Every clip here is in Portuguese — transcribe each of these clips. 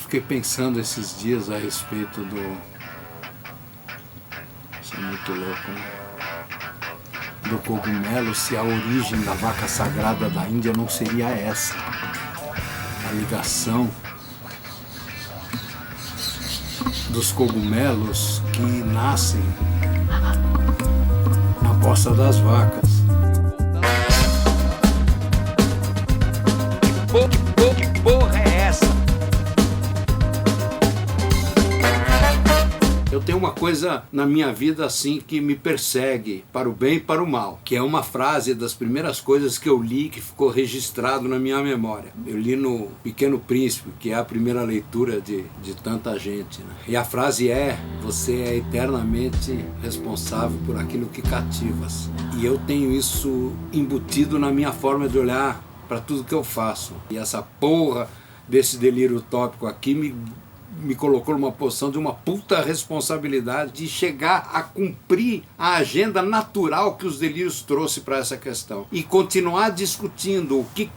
Fiquei pensando esses dias a respeito do... Isso é muito louco, né? Do cogumelo, se a origem da vaca sagrada da Índia não seria essa. A ligação dos cogumelos que nascem na bosta das vacas. Que porra é essa? Eu tenho uma coisa na minha vida assim que me persegue, para o bem e para o mal, que é uma frase das primeiras coisas que eu li que ficou registrado na minha memória. Eu li no Pequeno Príncipe, que é a primeira leitura de tanta gente, né? E a frase é: você é eternamente responsável por aquilo que cativas. E eu tenho isso embutido na minha forma de olhar para tudo que eu faço. E essa porra desse delírio utópico aqui me colocou numa posição de uma puta responsabilidade de chegar a cumprir a agenda natural que os delírios trouxe para essa questão e continuar discutindo o que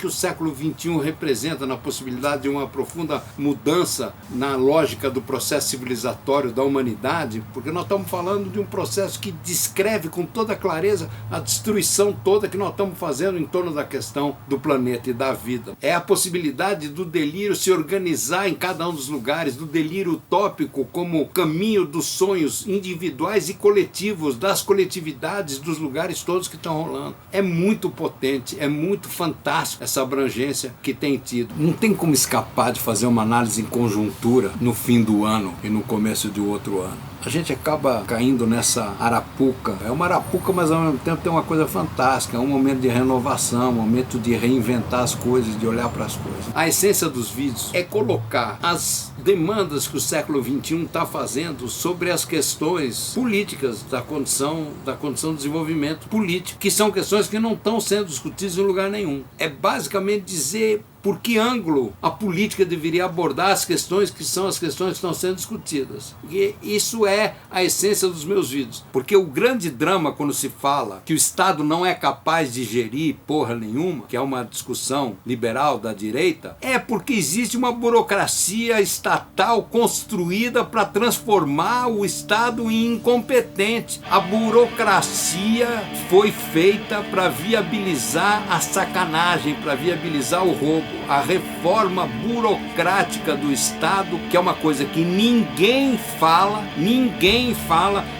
o século XXI representa na possibilidade de uma profunda mudança na lógica do processo civilizatório da humanidade, porque nós estamos falando de um processo que descreve com toda clareza a destruição toda que nós estamos fazendo em torno da questão do planeta e da vida. É a possibilidade do delírio se organizar em cada um dos lugares, do delírio utópico como caminho dos sonhos individuais e coletivos, das coletividades, dos lugares todos que estão rolando. É muito potente, é muito fantástico essa abrangência que tem tido. Não tem como escapar de fazer uma análise em conjuntura no fim do ano e no começo de outro ano. A gente acaba caindo nessa arapuca. É uma arapuca, mas ao mesmo tempo tem uma coisa fantástica. É um momento de renovação, um momento de reinventar as coisas, de olhar para as coisas. A essência dos vídeos é colocar as demandas que o século XXI está fazendo sobre as questões políticas da condição do desenvolvimento político, que são questões que não estão sendo discutidas em lugar nenhum. É basicamente dizer por que ângulo a política deveria abordar as questões que são as questões que estão sendo discutidas. E isso é a essência dos meus vídeos. Porque o grande drama quando se fala que o Estado não é capaz de gerir porra nenhuma, que é uma discussão liberal da direita, é porque existe uma burocracia estatal construída para transformar o Estado em incompetente. A burocracia foi feita para viabilizar a sacanagem, para viabilizar o roubo. A reforma burocrática do Estado, que é uma coisa que ninguém fala,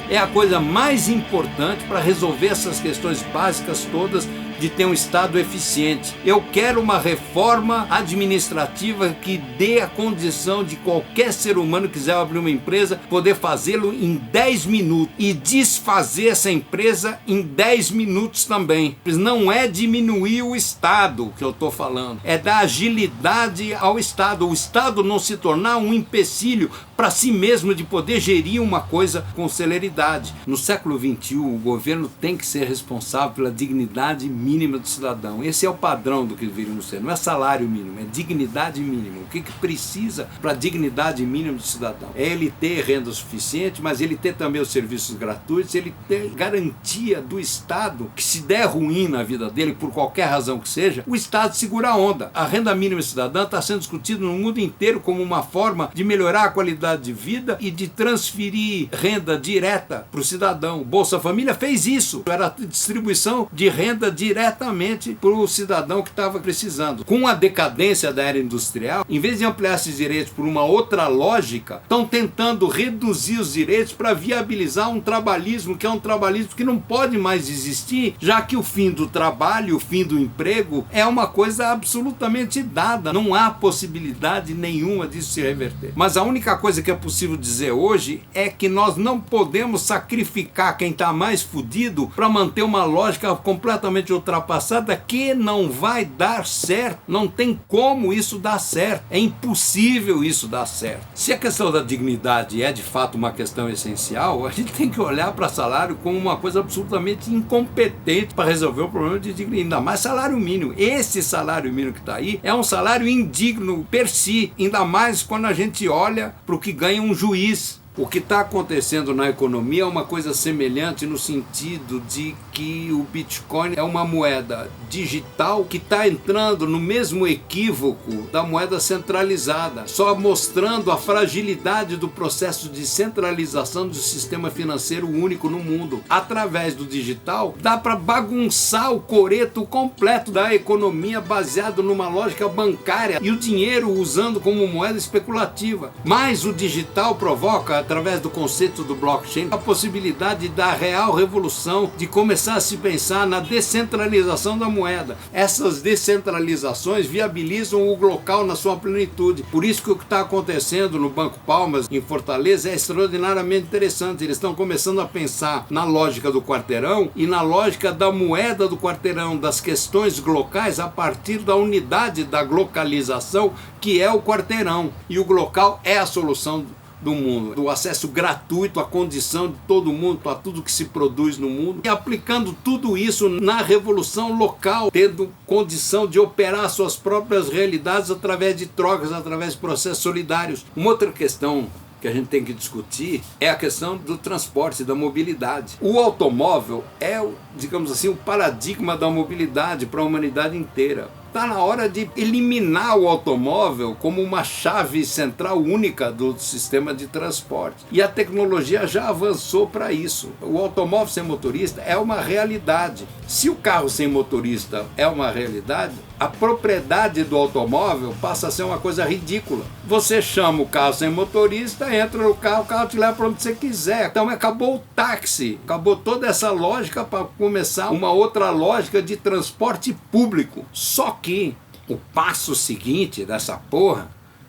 é a coisa mais importante para resolver essas questões básicas todas de ter um Estado eficiente. Eu quero uma reforma administrativa que dê a condição de qualquer ser humano que quiser abrir uma empresa poder fazê-lo em 10 minutos e desfazer essa empresa em 10 minutos também. Não é diminuir o Estado que eu estou falando, é dar agilidade ao Estado. O Estado não se tornar um empecilho para si mesmo de poder gerir uma coisa com celeridade. No século XXI, o governo tem que ser responsável pela dignidade mínima do cidadão. Esse é o padrão do que deveríamos ser. Não é salário mínimo, é dignidade mínima. O que precisa para a dignidade mínima do cidadão? É ele ter renda suficiente, mas ele ter também os serviços gratuitos, ele ter garantia do Estado que, se der ruim na vida dele, por qualquer razão que seja, o Estado segura a onda. A renda mínima cidadã está sendo discutida no mundo inteiro como uma forma de melhorar a qualidade de vida e de transferir renda direta para o cidadão. Bolsa Família fez isso. Era a distribuição de renda diretamente para o cidadão que estava precisando. Com a decadência da era industrial, em vez de ampliar esses direitos por uma outra lógica, estão tentando reduzir os direitos para viabilizar um trabalhismo que é um trabalhismo que não pode mais existir, já que o fim do trabalho, o fim do emprego é uma coisa absolutamente dada. Não há possibilidade nenhuma disso se reverter. Mas a única coisa que é possível dizer hoje é que nós não podemos sacrificar quem está mais fudido para manter uma lógica completamente ultrapassada que não vai dar certo. Não tem como isso dar certo. É impossível isso dar certo. Se a questão da dignidade é de fato uma questão essencial, a gente tem que olhar para salário como uma coisa absolutamente incompetente para resolver o problema de dignidade. Ainda mais salário mínimo. Esse salário mínimo que está aí é um salário indigno per si, ainda mais quando a gente olha para o que ganha um juiz O que está acontecendo na economia é uma coisa semelhante no sentido de que o Bitcoin é uma moeda digital que está entrando no mesmo equívoco da moeda centralizada, só mostrando a fragilidade do processo de centralização do sistema financeiro único no mundo. Através do digital, dá para bagunçar o coreto completo da economia baseado numa lógica bancária e o dinheiro usando como moeda especulativa. Mas o digital provoca, através do conceito do blockchain, a possibilidade da real revolução, de começar a se pensar na descentralização da moeda. Essas descentralizações viabilizam o local na sua plenitude. Por isso que o que está acontecendo no Banco Palmas, em Fortaleza, é extraordinariamente interessante. Eles estão começando a pensar na lógica do quarteirão e na lógica da moeda do quarteirão, das questões locais a partir da unidade da localização, que é o quarteirão. E o local é a solução do mundo, do acesso gratuito à condição de todo mundo, a tudo que se produz no mundo, e aplicando tudo isso na revolução local, tendo condição de operar suas próprias realidades através de trocas, através de processos solidários. Uma outra questão que a gente tem que discutir é a questão do transporte, da mobilidade. O automóvel é, digamos assim, o paradigma da mobilidade para a humanidade inteira. Está na hora de eliminar o automóvel como uma chave central única do sistema de transporte. E a tecnologia já avançou para isso. O automóvel sem motorista é uma realidade. Se o carro sem motorista é uma realidade, a propriedade do automóvel passa a ser uma coisa ridícula. Você chama o carro sem motorista, entra no carro, o carro te leva para onde você quiser. Então acabou o táxi, acabou toda essa lógica para começar uma outra lógica de transporte público. Só que o passo seguinte dessa porra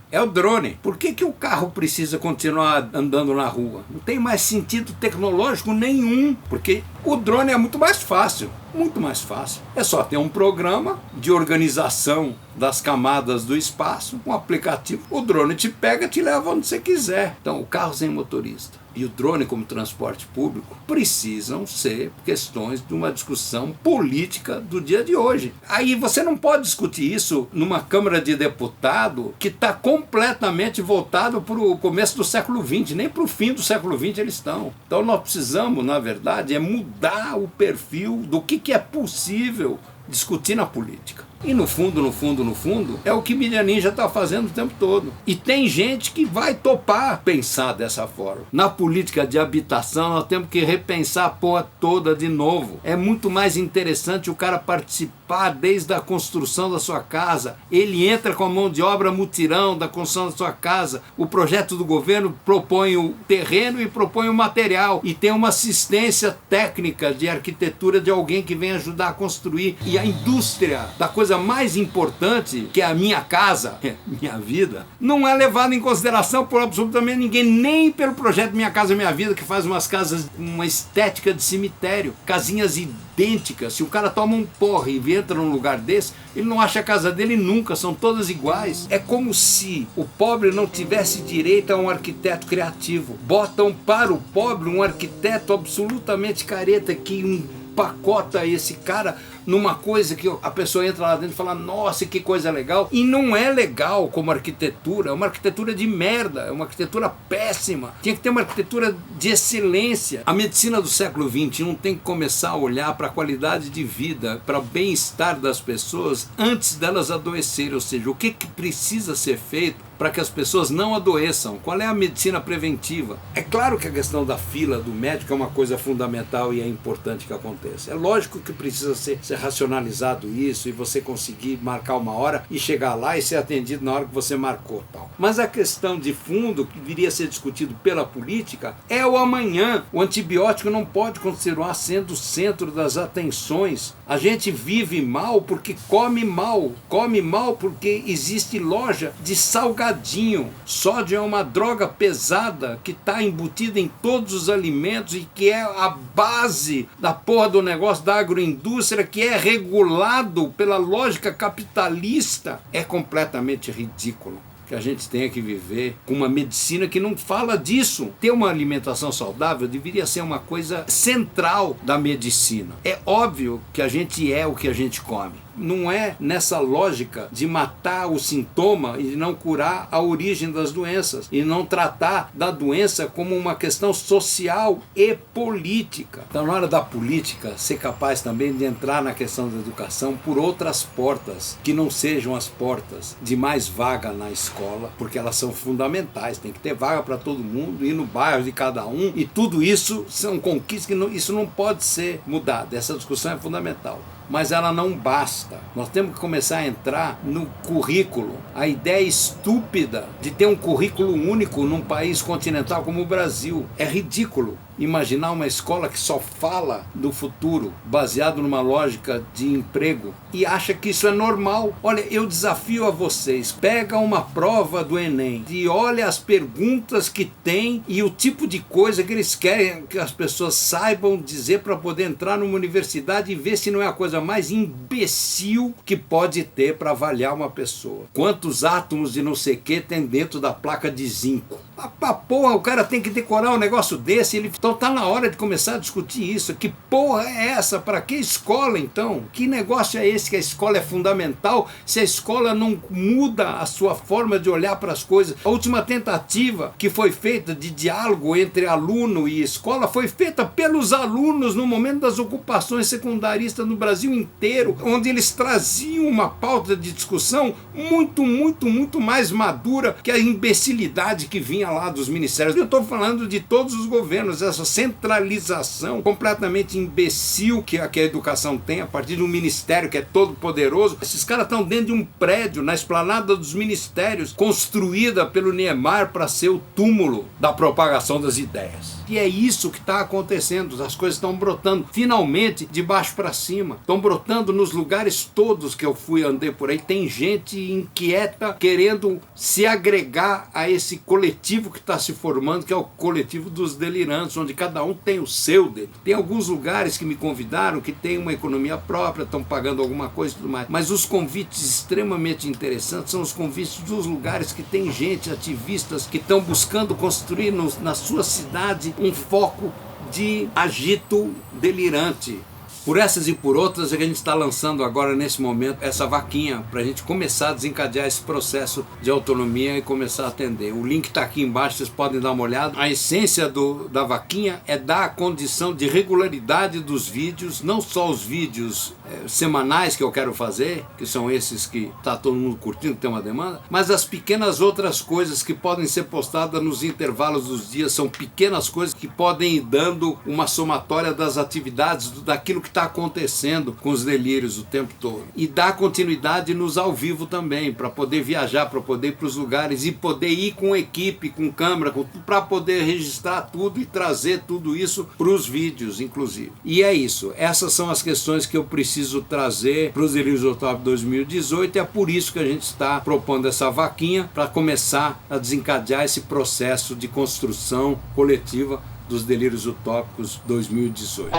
é o drone. Por que o carro precisa continuar andando na rua? Não tem mais sentido tecnológico nenhum, porque o drone é muito mais fácil. Muito mais fácil. É só ter um programa de organização das camadas do espaço, um aplicativo. O drone te pega e te leva onde você quiser. Então, o carro sem motorista e o drone como transporte público precisam ser questões de uma discussão política do dia de hoje. Aí você não pode discutir isso numa Câmara de Deputado que está completamente voltado para o começo do século XX, nem para o fim do século XX eles estão. Então nós precisamos, na verdade, mudar o perfil do que é possível discutir na política. E no fundo, é o que Mídia Ninja está fazendo o tempo todo. E tem gente que vai topar pensar dessa forma. Na política de habitação, nós temos que repensar a porra toda de novo. É muito mais interessante o cara participar desde a construção da sua casa. Ele entra com a mão de obra mutirão da construção da sua casa. O projeto do governo propõe o terreno e propõe o material. E tem uma assistência técnica de arquitetura de alguém que vem ajudar a construir. E a indústria da coisa mais importante, que é a minha casa, minha vida, não é levada em consideração por absolutamente ninguém, nem pelo projeto Minha Casa Minha Vida, que faz umas casas, uma estética de cemitério, casinhas idênticas. Se o cara toma um porre e entra num lugar desse, ele não acha a casa dele nunca, são todas iguais. É como se o pobre não tivesse direito a um arquiteto criativo. Botam para o pobre um arquiteto absolutamente careta que empacota esse cara numa coisa que a pessoa entra lá dentro e fala, nossa, que coisa legal. E não é legal como arquitetura, é uma arquitetura de merda, é uma arquitetura péssima. Tinha que ter uma arquitetura de excelência. A medicina do século XXI tem que começar a olhar para a qualidade de vida, para o bem-estar das pessoas antes delas adoecerem, ou seja, o que precisa ser feito para que as pessoas não adoeçam. Qual é a medicina preventiva? É claro que a questão da fila do médico é uma coisa fundamental e é importante que aconteça. É lógico que precisa ser racionalizado isso e você conseguir marcar uma hora e chegar lá e ser atendido na hora que você marcou, tal. Mas a questão de fundo que viria a ser discutido pela política é o amanhã. O antibiótico não pode continuar sendo o centro das atenções. A gente vive mal porque come mal porque existe loja de salgadinho. Sódio é uma droga pesada que está embutida em todos os alimentos e que é a base da porra do negócio da agroindústria, que é regulado pela lógica capitalista. É completamente ridículo que a gente tenha que viver com uma medicina que não fala disso. Ter uma alimentação saudável deveria ser uma coisa central da medicina. É óbvio que a gente é o que a gente come. não é nessa lógica de matar o sintoma e não curar a origem das doenças, e não tratar da doença como uma questão social e política. Então, na hora da política, ser capaz também de entrar na questão da educação por outras portas, que não sejam as portas de mais vaga na escola, porque elas são fundamentais, tem que ter vaga para todo mundo, ir no bairro de cada um, e tudo isso são conquistas que isso não pode ser mudado. Essa discussão é fundamental. Mas ela não basta. Nós temos que começar a entrar no currículo. A ideia estúpida de ter um currículo único num país continental como o Brasil é ridículo. Imaginar uma escola que só fala do futuro, baseado numa lógica de emprego, e acha que isso é normal. Olha, eu desafio a vocês, pega uma prova do Enem e olha as perguntas que tem e o tipo de coisa que eles querem que as pessoas saibam dizer para poder entrar numa universidade, e ver se não é a coisa mais imbecil que pode ter para avaliar uma pessoa. Quantos átomos de não sei o que tem dentro da placa de zinco? Porra, o cara tem que decorar um negócio desse. Então tá na hora de começar a discutir isso. Que porra é essa? Para que escola então? Que negócio é esse que a escola é fundamental se a escola não muda a sua forma de olhar para as coisas? A última tentativa que foi feita de diálogo entre aluno e escola foi feita pelos alunos no momento das ocupações secundaristas no Brasil inteiro, onde eles traziam uma pauta de discussão muito mais madura que a imbecilidade que vinha lá dos ministérios. Eu estou falando de todos os governos, essa centralização completamente imbecil que a educação tem a partir de um ministério que é todo poderoso. Esses caras estão dentro de um prédio na esplanada dos ministérios, construída pelo Niemeyer para ser o túmulo da propagação das ideias. E é isso que está acontecendo. As coisas estão brotando finalmente de baixo para cima, estão brotando nos lugares todos que eu andei por aí. Tem gente inquieta querendo se agregar a esse coletivo que está se formando, que é o coletivo dos delirantes, onde cada um tem o seu dele. Tem alguns lugares que me convidaram que tem uma economia própria, estão pagando alguma coisa e tudo mais, mas os convites extremamente interessantes são os convites dos lugares que tem gente, ativistas, que estão buscando construir na sua cidade um foco de agito delirante. Por essas e por outras, é que a gente está lançando agora, nesse momento, essa vaquinha para a gente começar a desencadear esse processo de autonomia e começar a atender. O link está aqui embaixo, vocês podem dar uma olhada. A essência da vaquinha é dar a condição de regularidade dos vídeos, não só os vídeos semanais que eu quero fazer, que são esses que está todo mundo curtindo, que tem uma demanda, mas as pequenas outras coisas que podem ser postadas nos intervalos dos dias. São pequenas coisas que podem ir dando uma somatória das atividades, daquilo que está acontecendo com os delírios o tempo todo. E dar continuidade nos ao vivo também, para poder viajar, para poder ir para os lugares e poder ir com equipe, com câmera, para poder registrar tudo e trazer tudo isso para os vídeos, inclusive. E é isso. Essas são as questões que eu preciso trazer para os Delírios Utópicos 2018, e é por isso que a gente está propondo essa vaquinha, para começar a desencadear esse processo de construção coletiva dos Delírios Utópicos 2018.